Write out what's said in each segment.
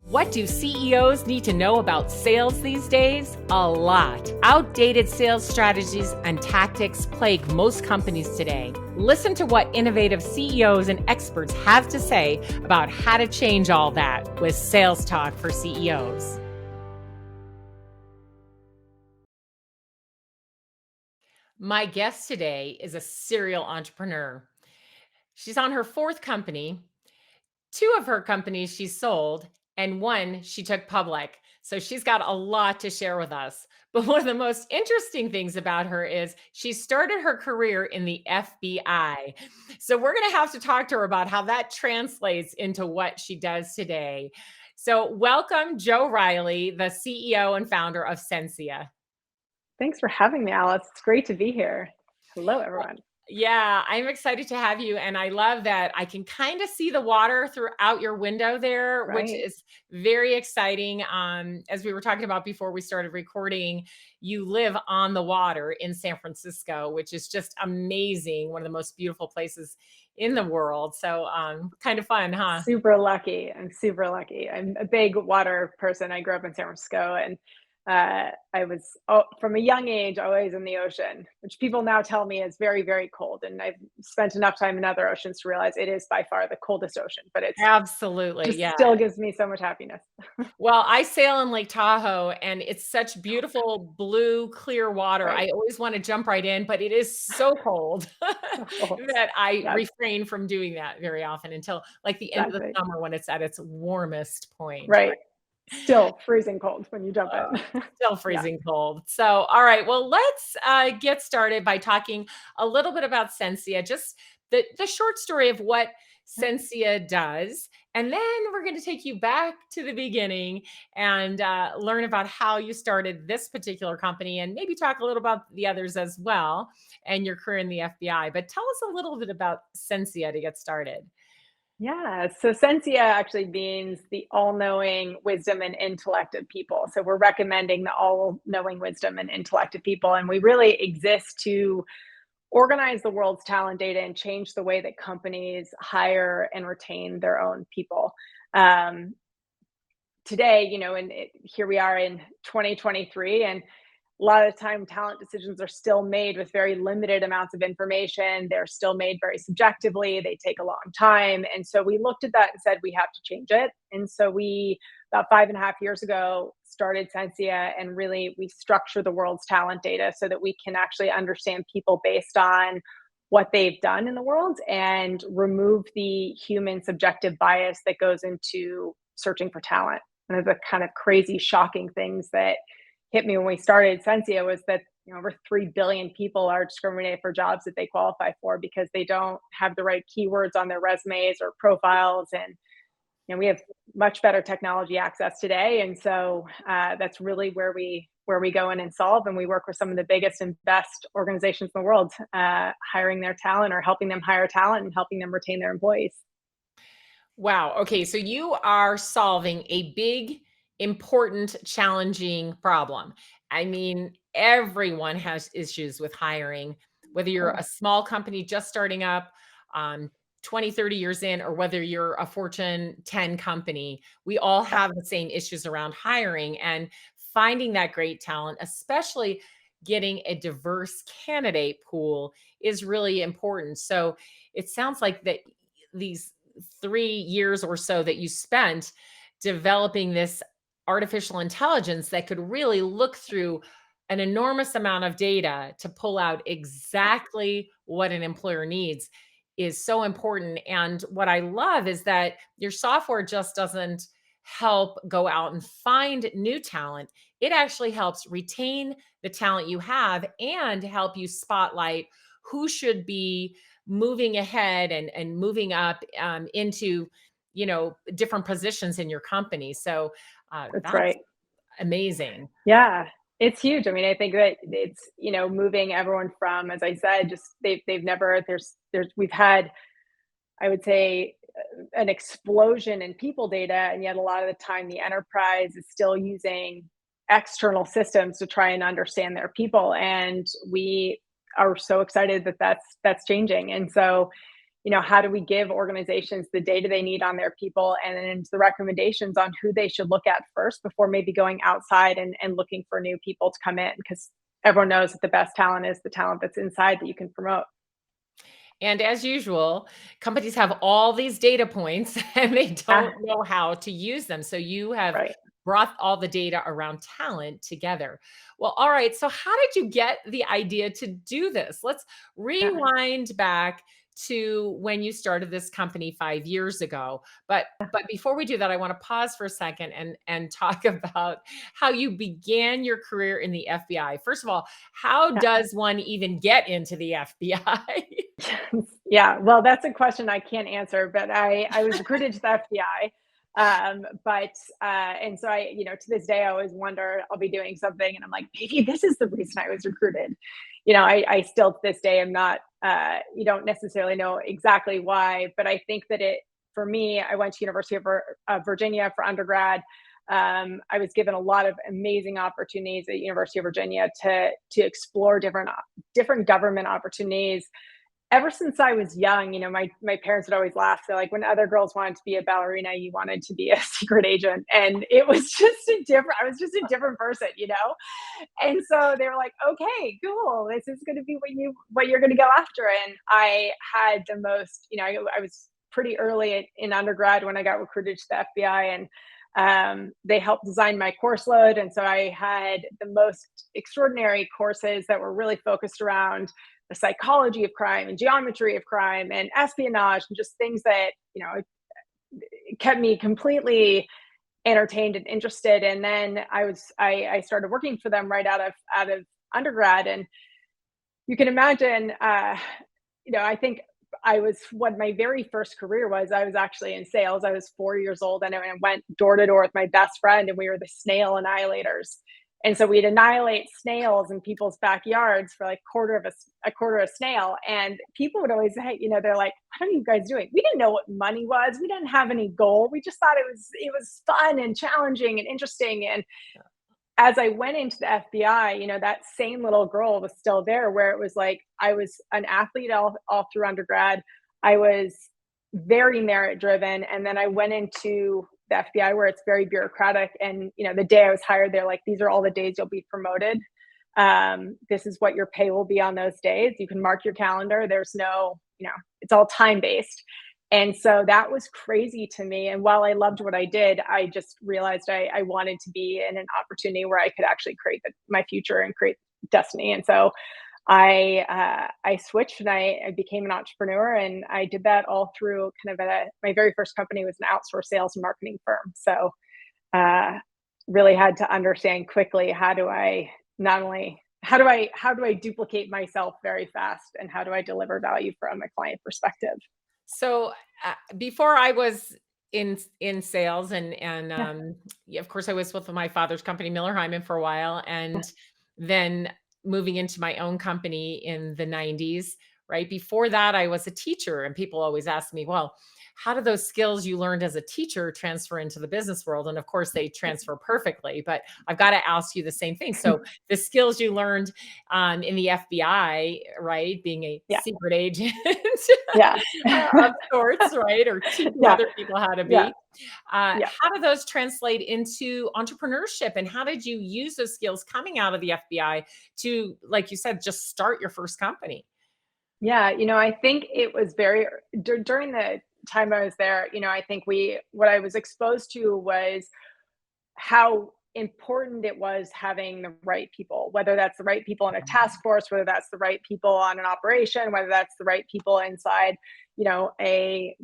What do CEOs need to know about sales these days? A lot. Outdated sales strategies and tactics plague most companies today. Listen to what innovative CEOs and experts have to say about how to change all that with Sales Talk for CEOs. My guest today is a serial entrepreneur. She's on her fourth company. Two of her companies she sold, and one she took public. So she's got a lot to share with us. But one of the most interesting things about her is she started her career in the FBI. So we're going to have to talk to her about how that translates into what she does today. So welcome, Jo Riley, the CEO and founder of Censia. Thanks for having me, Alice. It's great to be here. Hello, everyone. Yeah, I'm excited to have you. And I love that I can kind of see the water throughout your window there, which Right. is very exciting. As we were talking about before we started recording, you live on the water in San Francisco, which is just amazing. One of the most beautiful places in the world. So kind of fun, huh? Super lucky. I'm super lucky. I'm a big water person. I grew up in San Francisco, and I was from a young age always in the ocean, which people now tell me is very, very cold. And I've spent enough time in other oceans to realize it is by far the coldest ocean, but it's Absolutely. just Yeah. still gives me so much happiness. Well, I sail in Lake Tahoe and it's such beautiful blue, clear water. I Right. always want to jump right in, but it is so cold So cold. that I Yes, refrain from doing that very often until like the end of the exactly. summer when it's at its warmest point, right? Right. Still freezing cold when you jump in. Still Yeah. freezing cold. So, all right, well, let's get started by talking a little bit about Censia, just the short story of what Censia does. And then we're going to take you back to the beginning and learn about how you started this particular company and maybe talk a little about the others as well and your career in the FBI. But tell us a little bit about Censia to get started. Yeah, so Censia actually means the all-knowing wisdom and intellect of people. So we're recommending the all-knowing wisdom and intellect of people, and we really exist to organize the world's talent data and change the way that companies hire and retain their own people. Um, Today, and here we are in 2023, and a lot of the time talent decisions are still made with very limited amounts of information. They're still made very subjectively. They take a long time. And so we looked at that and said, we have to change it. And so we, about 5.5 years ago, started Censia, and really we structure the world's talent data so that we can actually understand people based on what they've done in the world and remove the human subjective bias that goes into searching for talent. One of the kind of crazy, shocking things that hit me when we started Censia was that over 3 billion people are discriminated for jobs that they qualify for because they don't have the right keywords on their resumes or profiles. And we have much better technology access today, and so that's really where we go in and solve. And we work with some of the biggest and best organizations in the world, hiring their talent or helping them hire talent and helping them retain their employees. Wow. Okay. So you are solving a big, important, challenging problem. I mean, everyone has issues with hiring, whether Of you're a course. small company just starting up, um, 20, 30 years in, or whether you're a Fortune 10 company, we all Yep. have the same issues around hiring and finding that great talent, especially getting a diverse candidate pool is really important. So it sounds like that these 3 years or so that you spent developing this artificial intelligence that could really look through an enormous amount of data to pull out exactly what an employer needs is so important. And what I love is that your software just doesn't help go out and find new talent. It actually helps retain the talent you have and help you spotlight who should be moving ahead and moving up into different positions in your company. So That's that's right. amazing. Yeah, it's huge. I mean, I think that it's, moving everyone from, as I said, just they've never we've had, I would say, an explosion in people data, and yet a lot of the time the enterprise is still using external systems to try and understand their people. And we are so excited that that's changing. And so, how do we give organizations the data they need on their people, and then the recommendations on who they should look at first before maybe going outside and looking for new people to come in, because everyone knows that the best talent is the talent that's inside that you can promote. And as usual, companies have all these data points and they Yeah, don't know how to use them. So you have right. brought all the data around talent together. Well, all right. So how did you get the idea to do this? Let's Yeah. rewind back to when you started this company 5 years ago. But before we do that, I want to pause for a second and talk about how you began your career in the FBI. First of all, how Yeah. does one even get into the FBI? Yeah, well, that's a question I can't answer, but I was recruited to the FBI. But and so to this day, I always wonder, I'll be doing something and I'm like, maybe this is the reason I was recruited. I still to this day am not, you don't necessarily know exactly why, but I think that for me, I went to University of Virginia for undergrad. I was given a lot of amazing opportunities at University of Virginia to explore different government opportunities. Ever since I was young, my parents would always laugh. They're like, when other girls wanted to be a ballerina, you wanted to be a secret agent. And it was just I was just a different person. And so they were like, okay, cool. This is going to be what you're going to go after. And I had the most, I was pretty early in undergrad when I got recruited to the FBI, and they helped design my course load. And so I had the most extraordinary courses that were really focused around the psychology of crime and geometry of crime and espionage, and just things that kept me completely entertained and interested. And then I started working for them right out of undergrad. And you can imagine, I think I was what my very first career was. I was actually in sales. I was 4 years old, and I went door to door with my best friend, and we were the snail annihilators. And so we'd annihilate snails in people's backyards for like a quarter of a snail. And people would always say, they're like, "What are you guys doing?" We didn't know what money was. We didn't have any goal. We just thought it was fun and challenging and interesting. And as I went into the FBI, that same little girl was still there, where it was like I was an athlete all through undergrad. I was very merit driven. And then I went into the FBI, where it's very bureaucratic. And, the day I was hired, they're like, these are all the days you'll be promoted. This is what your pay will be on those days. You can mark your calendar. There's no, it's all time based. And so that was crazy to me. And while I loved what I did, I just realized I wanted to be in an opportunity where I could actually create my future and create destiny. And so I switched, and I became an entrepreneur, and I did that all through kind of my very first company was an outsourced sales and marketing firm. So really had to understand quickly, how do I duplicate myself very fast, and how do I deliver value from a client perspective? So, before I was in sales and Yeah. yeah, of course, I was with my father's company, Miller Hyman, for a while, and then moving into my own company in the 90s. Right before that, I was a teacher, and people always ask me, "Well, how do those skills you learned as a teacher transfer into the business world?" And of course, they transfer perfectly. But I've got to ask you the same thing. So, the skills you learned in the FBI, right, being a Yeah. secret agent Yeah. of sorts, right? Or teaching Yeah. other people how to Yeah. be. Yeah. How do those translate into entrepreneurship? And how did you use those skills coming out of the FBI to, like you said, just start your first company? Yeah, I think it was during the time I was there, I think what I was exposed to was how important it was having the right people, whether that's the right people in a task force, whether that's the right people on an operation, whether that's the right people inside, a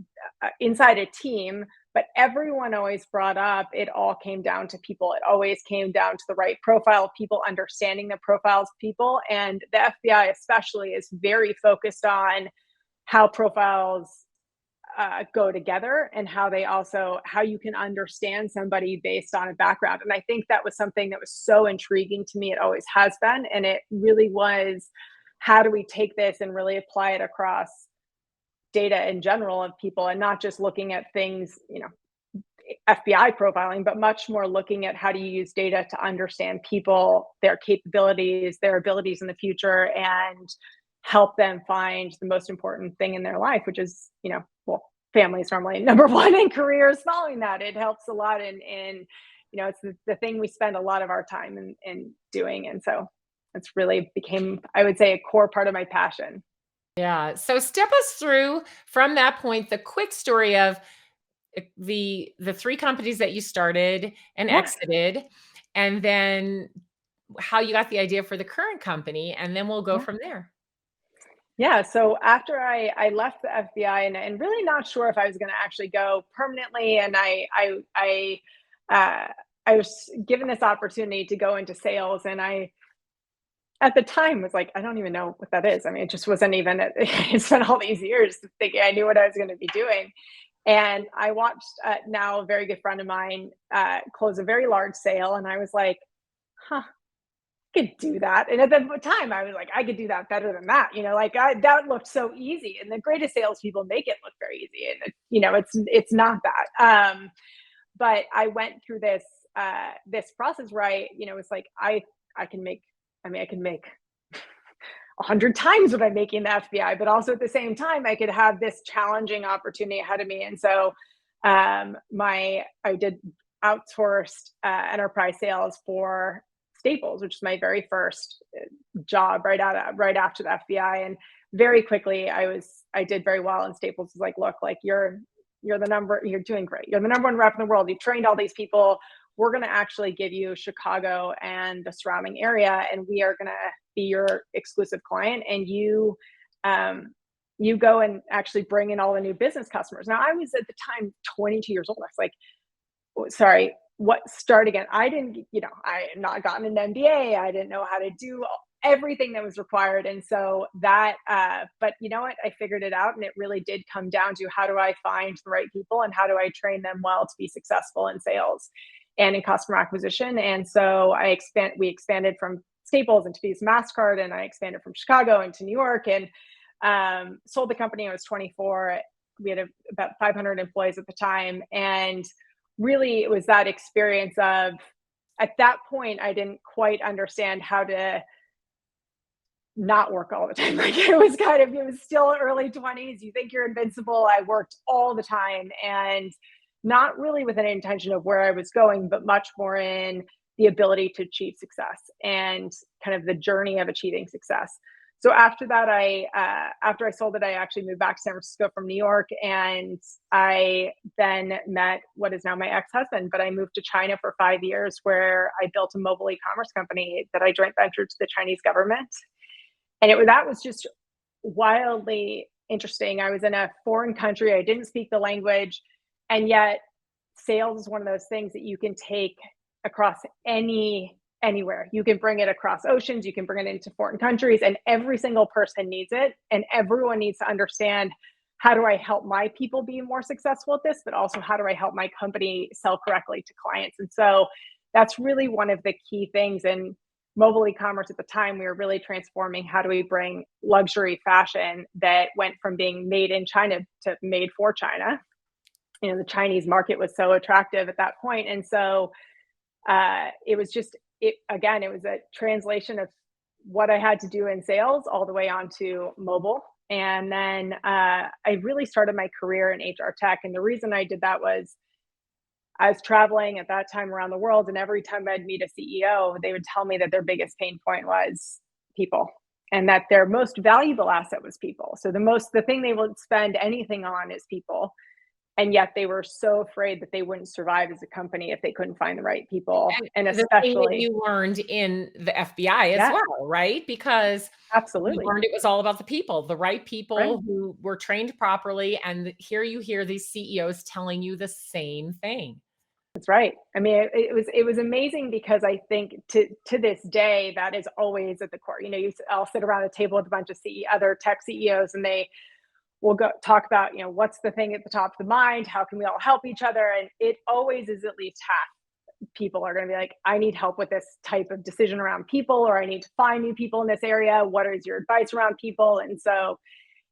inside a team. But everyone always brought up, it all came down to people. It always came down to the right profile of people, understanding the profiles of people. And the FBI especially is very focused on how profiles go together, and how you can understand somebody based on a background. And I think that was something that was so intriguing to me. It always has been. And it really was, how do we take this and really apply it across data in general of people, and not just looking at things, FBI profiling, but much more looking at how do you use data to understand people, their capabilities, their abilities in the future, and help them find the most important thing in their life, which is, well, family is normally number one, and careers following that. It helps a lot in it's the thing we spend a lot of our time in doing. And so it's really became, I would say, a core part of my passion. Yeah. So step us through from that point, the quick story of the 3 companies that you started and Yeah. exited, and then how you got the idea for the current company, and then we'll go Yeah. from there. Yeah. So after I left the FBI, and really not sure if I was going to actually go permanently, and uh, I was given this opportunity to go into sales, and I at the time was like, I don't even know what that is. I mean, it just wasn't even. It spent all these years thinking I knew what I was going to be doing, and I watched now a very good friend of mine close a very large sale, and I was like, huh, could do that. And at the time, I was like, I could do that better than that. Like that looked so easy. And the greatest salespeople make it look very easy. And it's not that. But I went through this process where it's like I can make. I mean, I can make 100 times what I'm making in the FBI, but also at the same time, I could have this challenging opportunity ahead of me. And so, I did outsourced enterprise sales for Staples, which is my very first job right after the FBI. And very quickly, I did very well. And Staples was like, look, like you're doing great. You're the number one rep in the world. You've trained all these people. We're going to actually give you Chicago and the surrounding area, and we are going to be your exclusive client. And you go and actually bring in all the new business customers. Now, I was at the time 22 years old. I was like, oh, sorry, what? Start again. I didn't, I had not gotten an MBA. I didn't know how to do everything that was required. And so but you know what? I figured it out. And it really did come down to, how do I find the right people and how do I train them well to be successful in sales and in customer acquisition? And so we expanded from Staples into Visa MasterCard, and I expanded from Chicago into New York, and sold the company. I was 24. We had about 500 employees at the time. And really, it was that experience of, at that point, I didn't quite understand how to not work all the time. Like it was still early 20s. You think you're invincible. I worked all the time, and not really with an intention of where I was going, but much more in the ability to achieve success and kind of the journey of achieving success. So after that, after I sold it, I actually moved back to San Francisco from New York, and I then met what is now my ex-husband. But I moved to China for 5 years, where I built a mobile e-commerce company that I joint ventured to the Chinese government. And that was just wildly interesting. I was in a foreign country. I didn't speak the language. And yet sales is one of those things that you can take across anywhere. You can bring it across oceans, you can bring it into foreign countries, and every single person needs it. And everyone needs to understand, how do I help my people be more successful at this, but also how do I help my company sell correctly to clients? And so that's really one of the key things. And mobile e-commerce at the time, we were really transforming, how do we bring luxury fashion that went from being made in China to made for China. The Chinese market was so attractive at that point. And so it was a translation of what I had to do in sales all the way onto mobile. And then I really started my career in HR tech. And the reason I did that was, I was traveling at that time around the world, and every time I'd meet a CEO, they would tell me that their biggest pain point was people, and that their most valuable asset was people. So the thing they would spend anything on is people. And yet they were so afraid that they wouldn't survive as a company if they couldn't find the right people. And And the thing that especially, you learned in the FBI as yeah, well, right? Because you absolutely. learned it was all about the people, the right Right. people who were trained properly, and here you hear these CEOs telling you the same thing. That's right. I mean, it was amazing, because I think to this day, that is always at the core. I'll sit around a table with a bunch of other tech CEOs, and they will go talk about, what's the thing at the top of the mind? How can we all help each other? And it always is at least half people are going to be like, I need help with this type of decision around people, or I need to find new people in this area. What is your advice around people? And so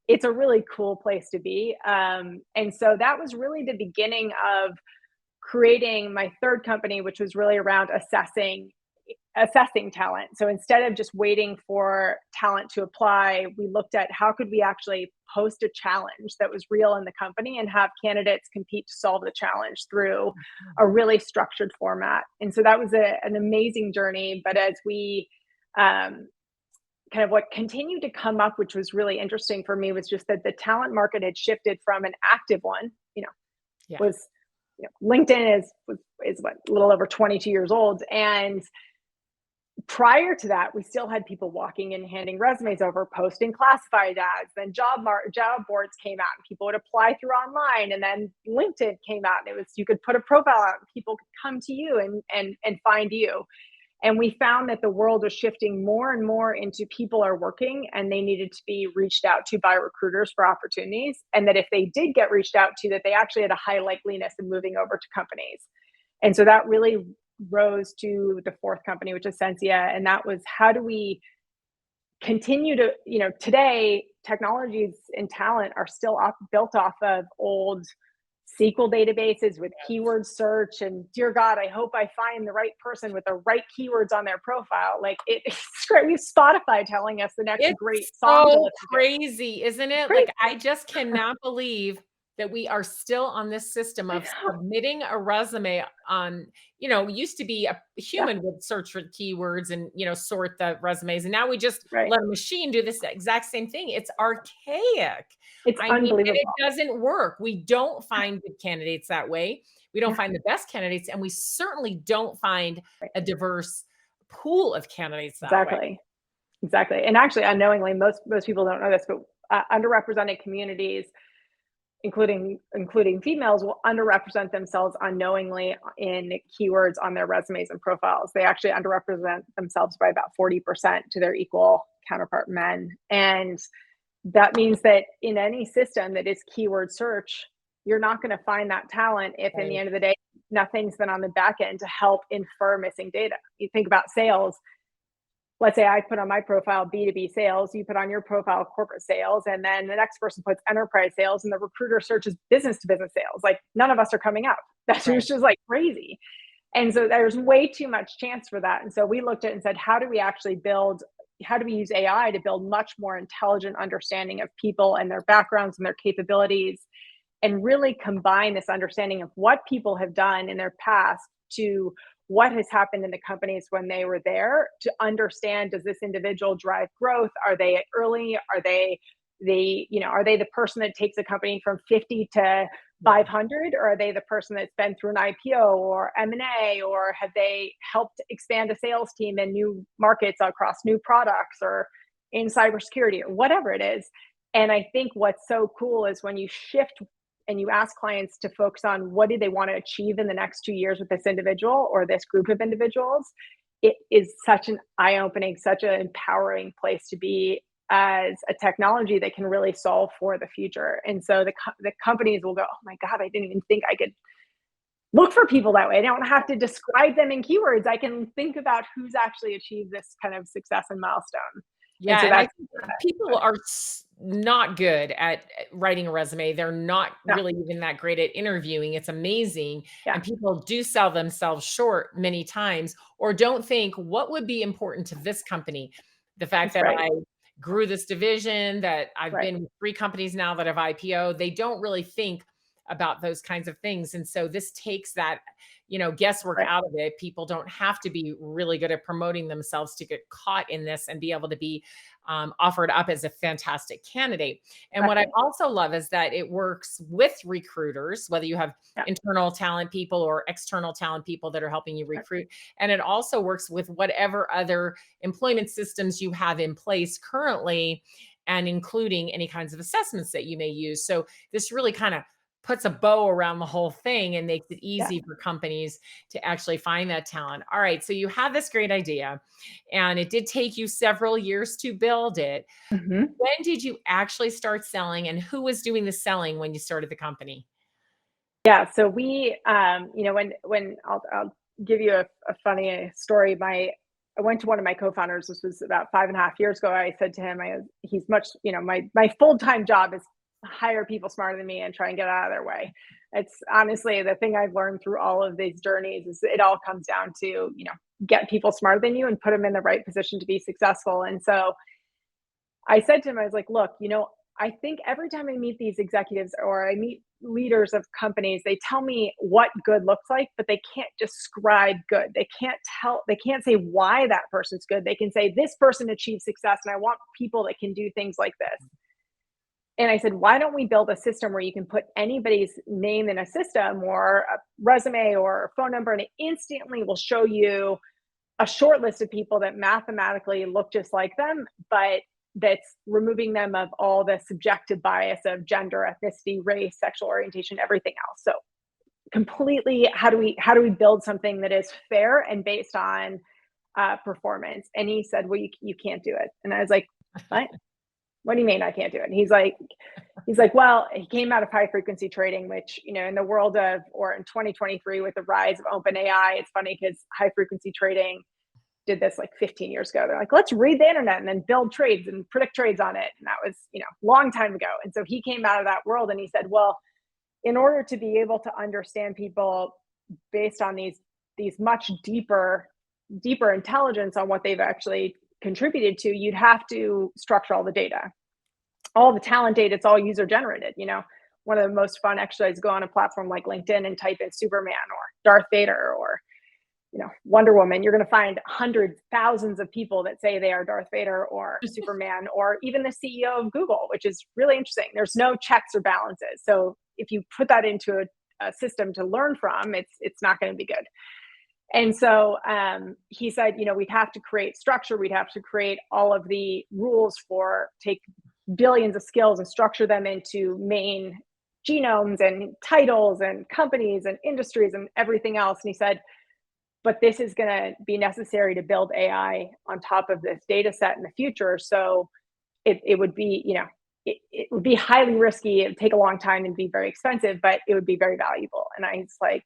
it's a really cool place to be. And so that was really the beginning of creating my third company, which was really around assessing assessing talent. So instead of just waiting for talent to apply, we looked at how could we actually post a challenge that was real in the company and have candidates compete to solve the challenge through a really structured format. And so that was an amazing journey. But as we kind of what continued to come up, which was really interesting for me, was just that the talent market had shifted from an active one, Yeah. was LinkedIn is what, a little over 22 years old, and prior to that, we still had people walking and handing resumes over, posting classified ads. Then job boards came out, and people would apply through online. And then LinkedIn came out, and it was you could put a profile out, and people could come to you and find you. And we found that the world was shifting more and more into people are working, and they needed to be reached out to by recruiters for opportunities. And that if they did get reached out to, that they actually had a high likeliness of moving over to companies. And so that really rose to the fourth company, which is Censia. And that was, how do we continue to, today technologies and talent are still built off of old SQL databases with keyword search, and dear God, I hope I find the right person with the right keywords on their profile. Like it's great. We have Spotify telling us the next great It's song to so listen to. crazy, isn't it? Crazy. Like, I just cannot believe that we are still on this system of submitting a resume on, used to be a human would search for keywords and, sort the resumes. And now we just Right. let a machine do this exact same thing. It's archaic. It's I mean, and unbelievable. it doesn't work. We don't find good candidates that way. We don't find the best candidates, and we certainly don't find a diverse pool of candidates that way. Exactly. And actually, unknowingly, most people don't know this, but underrepresented communities, including females, will underrepresent themselves unknowingly in keywords on their resumes and profiles. They actually underrepresent themselves by about 40% to their equal counterpart men. And that means that in any system that is keyword search, you're not going to find that talent if in the end of the day, nothing's been on the back end to help infer missing data. You think about sales. Let's say I put on my profile B2B sales, you put on your profile corporate sales, and then the next person puts enterprise sales, and the recruiter searches business to business sales. Like none of us are coming up. That's just like crazy. And so there's way too much chance for that. And so we looked at it and said, how do we use AI to build much more intelligent understanding of people and their backgrounds and their capabilities, and really combine this understanding of what people have done in their past to what has happened in the companies when they were there, to understand, does this individual drive growth? Are they early? Are they the person that takes a company from 50 to 500, or are they the person that's been through an IPO or M&A, or have they helped expand a sales team in new markets across new products or in cybersecurity or whatever it is? And I think what's so cool is when you shift and you ask clients to focus on what do they want to achieve in the next 2 years with this individual or this group of individuals, it is such an eye-opening, such an empowering place to be as a technology that can really solve for the future. And so the companies will go, oh my God, I didn't even think I could look for people that way. I don't have to describe them in keywords. I can think about who's actually achieved this kind of success and milestone. Yeah, so and I think people are not good at writing a resume. They're not really even that great at interviewing. It's amazing. And people do sell themselves short many times, or don't think what would be important to this company. The fact that I grew this division, that I've been with 3 companies now that have IPO, they don't really think about those kinds of things. And so this takes that, guesswork out of it. People don't have to be really good at promoting themselves to get caught in this and be able to be offered up as a fantastic candidate. And what I also love is that it works with recruiters, whether you have internal talent people or external talent people that are helping you recruit. And it also works with whatever other employment systems you have in place currently, and including any kinds of assessments that you may use. So this really kind of puts a bow around the whole thing and makes it easy for companies to actually find that talent. All right. So you had this great idea, and it did take you several years to build it. When did you actually start selling, and who was doing the selling when you started the company? Yeah. So we, when I'll give you a funny story. I went to one of my co-founders. This was about 5.5 years ago. I said to him, he's much, my full-time job is hire people smarter than me and try and get out of their way. It's honestly the thing I've learned through all of these journeys is it all comes down to, get people smarter than you and put them in the right position to be successful. And so I said to him, I was like, look, I think every time I meet these executives or I meet leaders of companies, they tell me what good looks like, but they can't describe good. They can't say why that person's good. They can say this person achieved success and I want people that can do things like this. And I said, why don't we build a system where you can put anybody's name in a system or a resume or a phone number, and it instantly will show you a short list of people that mathematically look just like them, but that's removing them of all the subjective bias of gender, ethnicity, race, sexual orientation, everything else. So completely, how do we build something that is fair and based on performance? And he said, well, you can't do it. And I was like, what? What do you mean I can't do it? And he's like, well, he came out of high frequency trading, which, in the world of, or in 2023 with the rise of open AI, it's funny because high frequency trading did this like 15 years ago. They're like, let's read the internet and then build trades and predict trades on it. And that was, long time ago. And so he came out of that world and he said, well, in order to be able to understand people based on these much deeper intelligence on what they've actually contributed to, you'd have to structure all the data, all the talent data. It's all user generated. One of the most fun exercises, go on a platform like LinkedIn and type in Superman or Darth Vader or Wonder Woman. You're going to find hundreds, thousands of people that say they are Darth Vader or Superman, or even the CEO of Google, which is really interesting. There's no checks or balances. So if you put that into a system to learn from, it's not going to be good. And so he said, we'd have to create structure. We'd have to create all of the rules take billions of skills and structure them into main genomes and titles and companies and industries and everything else. And he said, but this is going to be necessary to build AI on top of this data set in the future. So it would be, it would be highly risky. It would take a long time and be very expensive, but it would be very valuable. And I was like,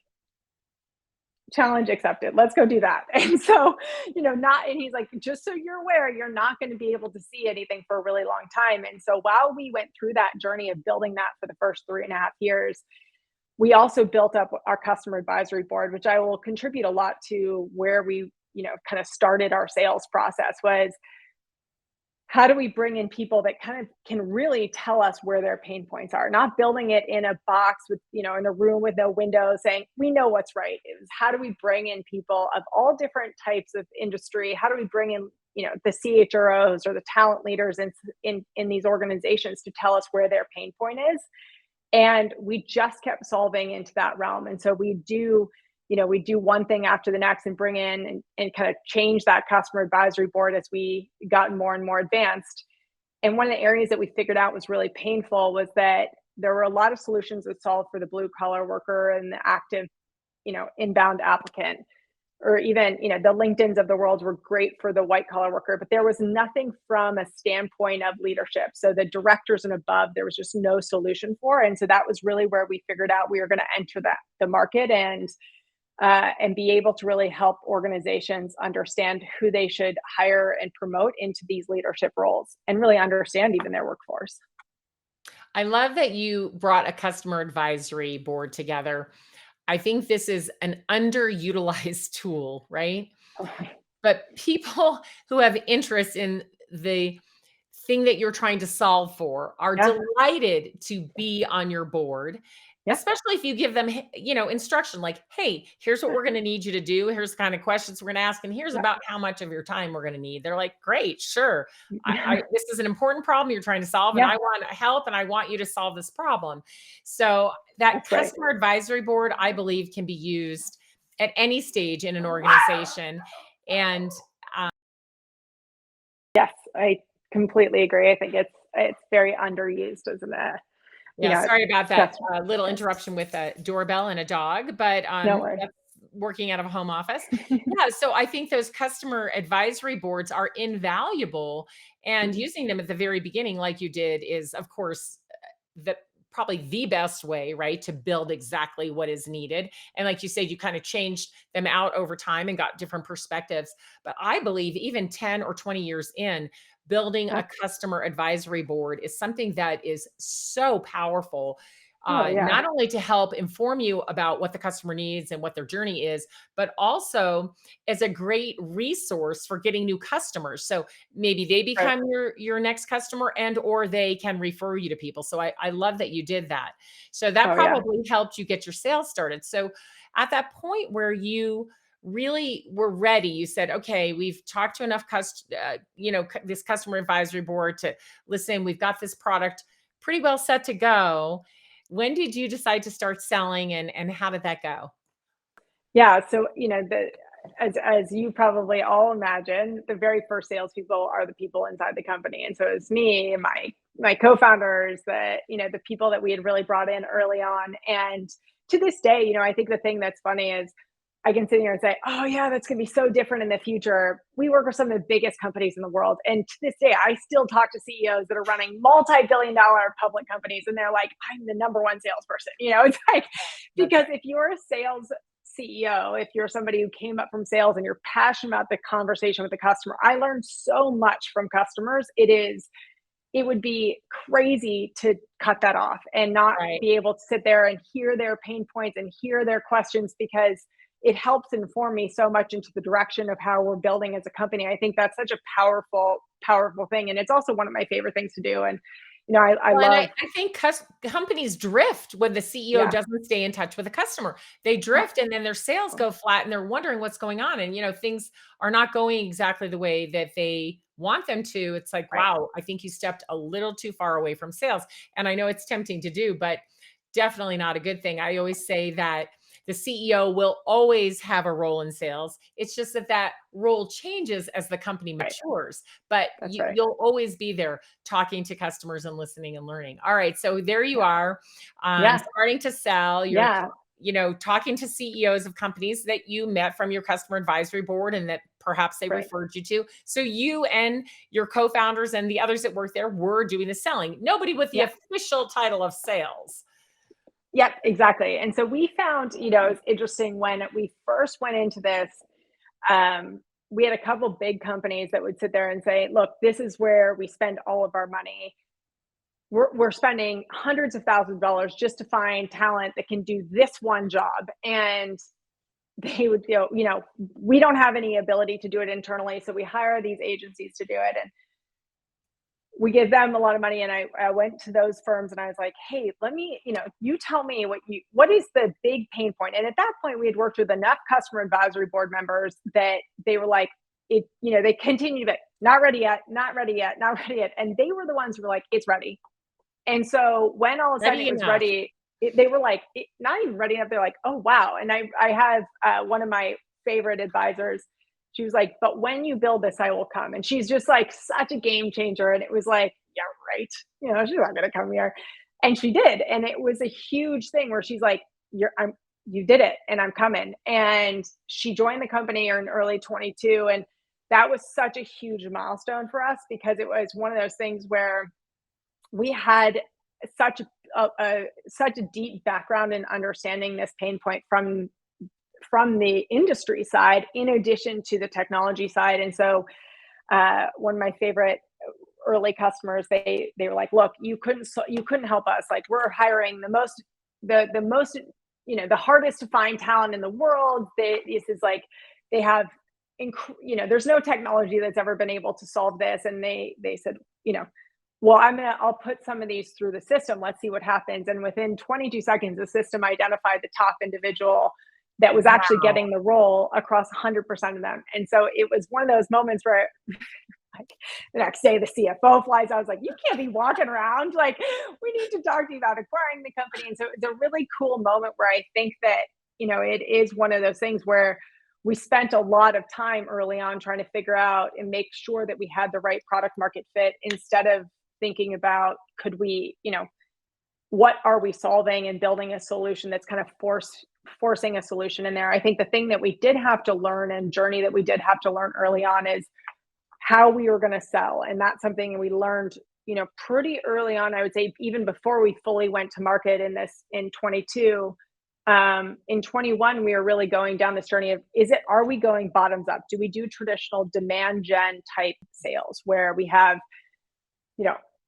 challenge accepted. Let's go do that. And so, and he's like, just so you're aware, you're not going to be able to see anything for a really long time. And so while we went through that journey of building that for the first 3.5 years, we also built up our customer advisory board, which I will contribute a lot to where we, kind of started our sales process. Was how do we bring in people that kind of can really tell us where their pain points are, not building it in a box with, in a room with no windows saying, we know what's right. It was how do we bring in people of all different types of industry? How do we bring in, the CHROs or the talent leaders in these organizations to tell us where their pain point is? And we just kept solving into that realm. And so we do one thing after the next and bring in and kind of change that customer advisory board as we got more and more advanced. And one of the areas that we figured out was really painful was that there were a lot of solutions that solved for the blue collar worker and the active, inbound applicant, or even, the LinkedIn's of the world were great for the white collar worker, but there was nothing from a standpoint of leadership. So the directors and above, there was just no solution for. And so that was really where we figured out we were going to enter the market and be able to really help organizations understand who they should hire and promote into these leadership roles and really understand even their workforce. I love that you brought a customer advisory board together. I think this is an underutilized tool, right? But people who have interest in the thing that you're trying to solve for are Yeah. delighted to be on your board, Yeah. especially if you give them, instruction like, hey, here's what we're going to need you to do. Here's the kind of questions we're going to ask. And here's Yeah. about how much of your time we're going to need. They're like, great, sure. This is an important problem you're trying to solve, and Yeah. I want help, and I want you to solve this problem. So that That's right. customer advisory board, I believe, can be used at any stage in an organization. And Yes, I completely agree. I think it's very underused, isn't it? yeah, sorry about that That's little interruption with a doorbell and a dog, but no worries. that's working out of a home office. Yeah, so I think those customer advisory boards are invaluable, and using them at the very beginning, like you did, is of course the probably the best way, right, to build exactly what is needed. And like you said, you kind of changed them out over time and got different perspectives. But I believe even 10 or 20 years in, building Yeah. a customer advisory board is something that is so powerful. Oh, yeah. not only to help inform you about what the customer needs and what their journey is, but also as a great resource for getting new customers. So maybe they Right. become your next customer, and or they can refer you to people. So I love that you did that. So that Oh, yeah. probably helped you get your sales started. So at that point where you really were ready, you said, okay, we've talked to enough this customer advisory board to listen, we've got this product pretty well set to go. When did you decide to start selling, and how did that go? Yeah, so, as you probably all imagine, the very first salespeople are the people inside the company, and so it's me and my co-founders, the people that we had really brought in early on, and to this day, I think the thing that's funny is I can sit here and say, "Oh, yeah, that's gonna be so different in the future." We work with some of the biggest companies in the world, and to this day, I still talk to CEOs that are running multi-billion-dollar public companies, and they're like, "I'm the number one salesperson." It's like That's because if you're a sales CEO, if you're somebody who came up from sales and you're passionate about the conversation with the customer, I learned so much from customers. It would be crazy to cut that off and not right. be able to sit there and hear their pain points and hear their questions, because it helps inform me so much into the direction of how we're building as a company. I think that's such a powerful, powerful thing. And it's also one of my favorite things to do. And, I Well, and love, I think companies drift when the CEO yeah, doesn't stay in touch with the customer. They drift, and then their sales go flat, and they're wondering what's going on. And, things are not going exactly the way that they want them to. It's like, right, wow, I think you stepped a little too far away from sales. And I know it's tempting to do, but definitely not a good thing. I always say that the CEO will always have a role in sales. It's just that that role changes as the company right. matures, but That's right. you'll always be there talking to customers and listening and learning. All right, so there you Yeah. are, Yeah. starting to sell. You're, Yeah. talking to CEOs of companies that you met from your customer advisory board and that perhaps they Right. referred you to. So you and your co-founders and the others that work there were doing the selling. Nobody with the Yeah. official title of sales. Yep, exactly. And so we found, it's interesting when we first went into this, we had a couple big companies that would sit there and say, look, this is where we spend all of our money. We're spending hundreds of thousands of dollars just to find talent that can do this one job. And they would go, we don't have any ability to do it internally. So we hire these agencies to do it. And we give them a lot of money. And I went to those firms and I was like, hey, let me, you tell me what is the big pain point? And at that point, we had worked with enough customer advisory board members that they were like, they continued to be not ready yet, not ready yet, not ready yet. And they were the ones who were like, it's ready. And so when all of a sudden Ready it was enough. ready, they were like, not even ready enough. They're like, oh, wow. And I have one of my favorite advisors. She was like, but when you build this, I will come. And she's just like such a game changer. And it was like, yeah, right. She's not going to come here. And she did. And it was a huge thing where she's like, you did it and I'm coming. And she joined the company in early 22. And that was such a huge milestone for us because it was one of those things where we had such such a deep background in understanding this pain point from the industry side in addition to the technology side. And so one of my favorite early customers, they were like, look, you couldn't help us, like we're hiring the most the hardest to find talent in the world. This is like they have there's no technology that's ever been able to solve this. And they said, well, I'll put some of these through the system. Let's see what happens. And within 22 seconds, the system identified the top individual that was actually Wow. getting the role across 100% of them. And so it was one of those moments where like the next day the CFO flies. I was like, you can't be walking around. Like, we need to talk to you about acquiring the company. And so it's a really cool moment where I think that, it is one of those things where we spent a lot of time early on trying to figure out and make sure that we had the right product market fit instead of thinking about could we, what are we solving and building a solution that's kind of forcing a solution in there. I think the thing that we did have to learn and journey that we did have to learn early on is how we were going to sell. And that's something we learned, pretty early on. I would say even before we fully went to market in 22. In 21, we were really going down this journey of are we going bottoms up? Do we do traditional demand gen type sales where we have,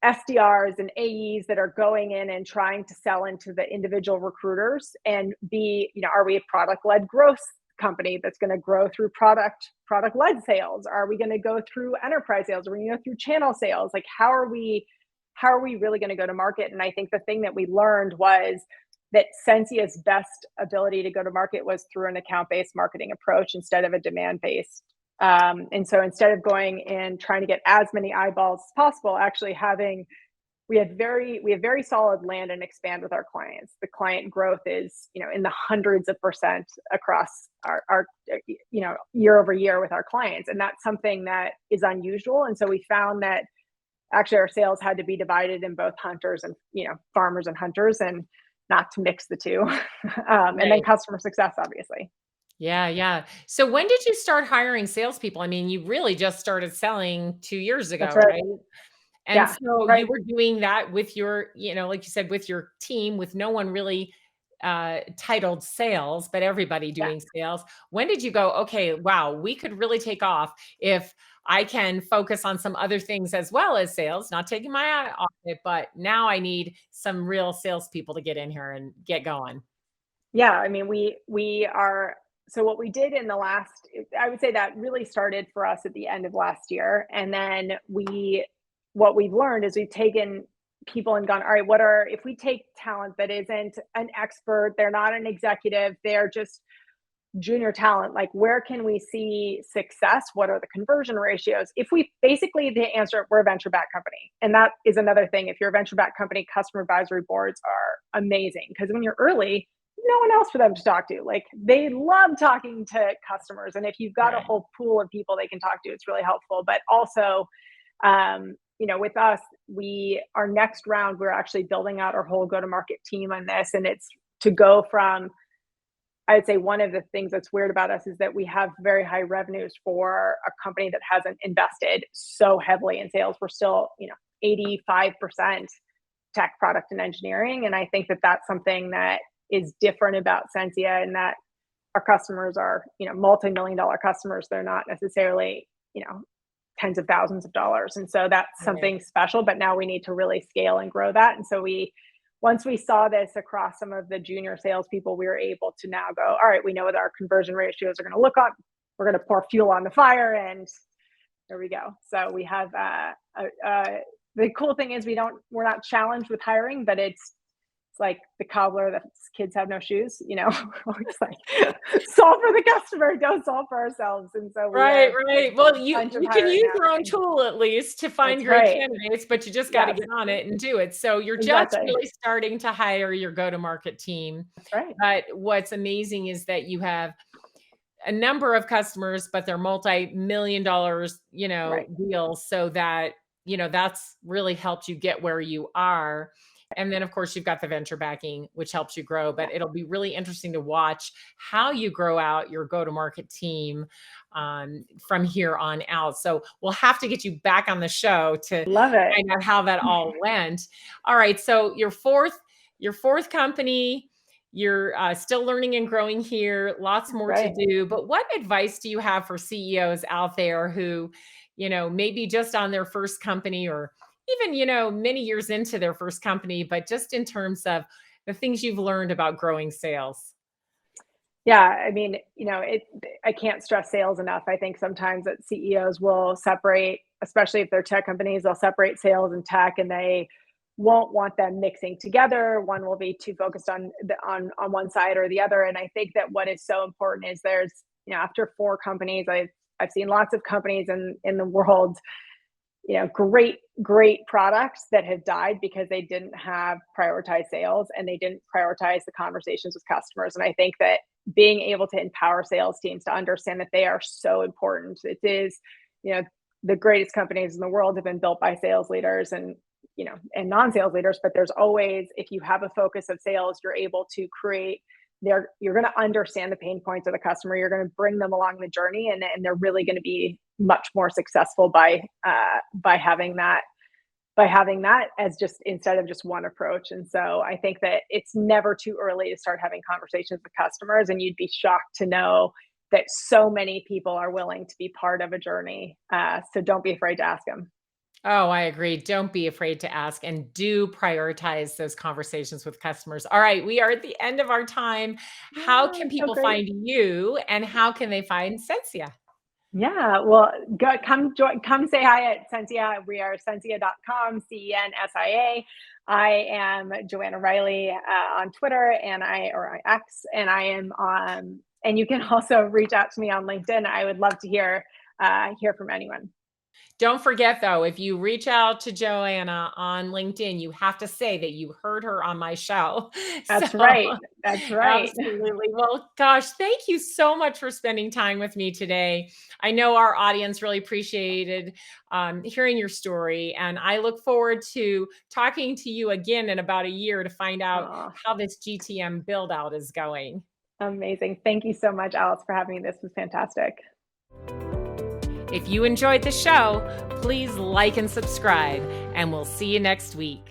SDRs and AEs that are going in and trying to sell into the individual recruiters, and be, are we a product-led growth company that's going to grow through product-led sales? Are we going to go through enterprise sales? Are we going to go through channel sales? Like, how are we really going to go to market? And I think the thing that we learned was that Censia's best ability to go to market was through an account-based marketing approach instead of a demand-based. And so instead of going and trying to get as many eyeballs as possible, actually we have very solid land and expand with our clients. The client growth is, in the hundreds of percent across our year over year with our clients. And that's something that is unusual. And so we found that actually our sales had to be divided in both hunters and, farmers and hunters, and not to mix the two. And then Right. customer success, obviously. Yeah, yeah. So when did you start hiring salespeople? I mean, you really just started selling 2 years That's ago, right. right? And Yeah. so you Right. were doing that with your, like you said, with your team, with no one really titled sales, but everybody Yeah. doing sales. When did you go, okay, wow, we could really take off if I can focus on some other things as well as sales, not taking my eye off it, but now I need some real salespeople to get in here and get going. Yeah, I mean, we are so what we did in the last, I would say that really started for us at the end of last year. And then what we've learned is we've taken people and gone, all right, if we take talent that isn't an expert, they're not an executive, they're just junior talent, like, where can we see success? What are the conversion ratios? If we basically, the answer, we're a venture backed company. And that is another thing. If you're a venture backed company, customer advisory boards are amazing, because when you're early, no one else for them to talk to. Like, they love talking to customers. And if you've got a Right. whole pool of people they can talk to, it's really helpful. But also, with us, our next round, we're actually building out our whole go-to-market team on this. And it's to go from, I'd say one of the things that's weird about us is that we have very high revenues for a company that hasn't invested so heavily in sales. We're still, 85% tech, product, and engineering. And I think that that's something that is different about Censia, and that our customers are, multi-million dollar customers. They're not necessarily, tens of thousands of dollars. And so that's Right. something special, but now we need to really scale and grow that. And so once we saw this across some of the junior salespeople, we were able to now go, all right, we know what our conversion ratios are going to look like. We're going to pour fuel on the fire, and there we go. So we have the cool thing is we're not challenged with hiring, but it's like the cobbler that kids have no shoes. We're just like, solve for the customer, don't solve for ourselves. And so we Right, have a right. Well, you bunch of you can hiring use your own happening. tool at least to find That's great right. candidates, but you just gotta Yes, get on it and do it. So you're just exactly. really starting to hire your go-to-market team. That's right. But what's amazing is that you have a number of customers, but they're multi-million dollars, Right. deals, so that, that's really helped you get where you are. And then, of course, you've got the venture backing, which helps you grow. Yeah. But it'll be really interesting to watch how you grow out your go-to-market team from here on out. So we'll have to get you back on the show to Love it. find out how that all went. All right. So your fourth company, you're still learning and growing here, lots That's more to right. do. But what advice do you have for CEOs out there who, maybe just on their first company, or even, many years into their first company, but just in terms of the things you've learned about growing sales? Yeah, I mean, I can't stress sales enough. I think sometimes that CEOs will separate, especially if they're tech companies, they'll separate sales and tech, and they won't want them mixing together. One will be too focused on one side or the other. And I think that what is so important is there's, after 4 companies, I've seen lots of companies in the world, great products that have died because they didn't have prioritized sales, and they didn't prioritize the conversations with customers. And I think that being able to empower sales teams to understand that they are so important. It is, the greatest companies in the world have been built by sales leaders and non-sales leaders, but there's always, if you have a focus of sales, you're able to create you're going to understand the pain points of the customer. You're going to bring them along the journey, and they're really going to be much more successful by having that as just, instead of just one approach. And so I think that it's never too early to start having conversations with customers, and you'd be shocked to know that so many people are willing to be part of a journey. So don't be afraid to ask them. Oh, I agree. Don't be afraid to ask and do prioritize those conversations with customers. All right, we are at the end of our time. How Yeah, can so people great. find you and how can they find Sensia? Yeah, well, come join, come say hi at Censia. We are Censia.com, Censia. I am Joanna Riley on Twitter or X, and I am on. And you can also reach out to me on LinkedIn. I would love to hear from anyone. Don't forget though, if you reach out to Joanna on LinkedIn, you have to say that you heard her on my show. So That's right. That's right. absolutely. Well, gosh, thank you so much for spending time with me today. I know our audience really appreciated hearing your story, and I look forward to talking to you again in about a year to find out Aw, how this GTM build out is going. amazing. Thank you so much, Alice, for having me. This was fantastic. If you enjoyed the show, please like and subscribe, and we'll see you next week.